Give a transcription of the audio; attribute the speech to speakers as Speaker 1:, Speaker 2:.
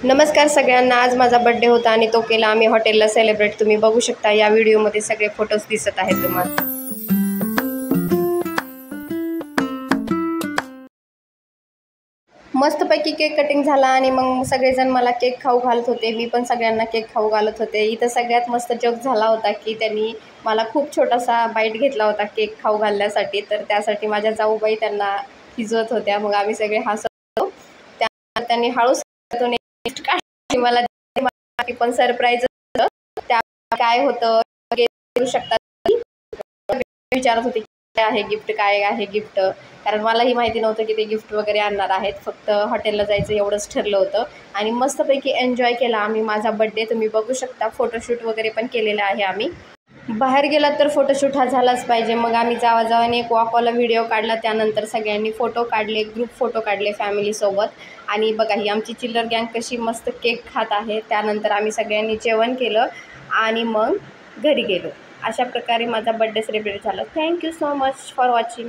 Speaker 1: नमस्कार सगळ्यांना। आज माझा बर्थडे होता आणि तो केला आम्ही हॉटेलला सेलिब्रेट। तुम्ही बघू शकता या व्हिडिओमध्ये सगळे फोटोज दिसत आहेत तुम्हाला। मस्तपैकी केक कटिंग झाला आणि मग सगळेजण मला केक खाऊ घालत होते, मी पण सगळ्यांना केक खाऊ घालत होते। इथं सगळ्यात मस्त जोक झाला होता की त्यांनी मला खूप छोटासा बाईट घेतला होता केक खाऊ घालण्यासाठी, तर त्यासाठी माझ्या जाऊबाई त्यांना खिजवत होत्या। मग आम्ही सगळे हसत होतो। त्यांनी हळूच मला पण सरप्राईज होतं। त्या काय होतं करू शकतात विचारत होते काय आहे गिफ्ट, काय आहे गिफ्ट, कारण मलाही माहिती नव्हतं की ते गिफ्ट वगैरे आणणार आहेत। फक्त हॉटेलला जायचं एवढंच ठरलं होतं आणि मस्तपैकी एन्जॉय केला आम्ही माझा बर्थडे। तुम्ही बघू शकता फोटोशूट वगैरे पण केलेलं आहे आम्ही। बाहेर गेलात तर फोटोशूट हा झालाच पाहिजे। मग आम्ही जावाने एक वॉकवाला व्हिडिओ काढला, त्यानंतर सगळ्यांनी फोटो काढले, ग्रुप फोटो काढले फॅमिलीसोबत। आणि बघा ही आमची चिल्लर गँग कशी मस्त केक खात आहे। त्यानंतर आम्ही सगळ्यांनी जेवण केलं आणि मग घरी गेलो। अशा प्रकारे माझा बर्थडे सेलिब्रेट झाला। Thank you so much for watching.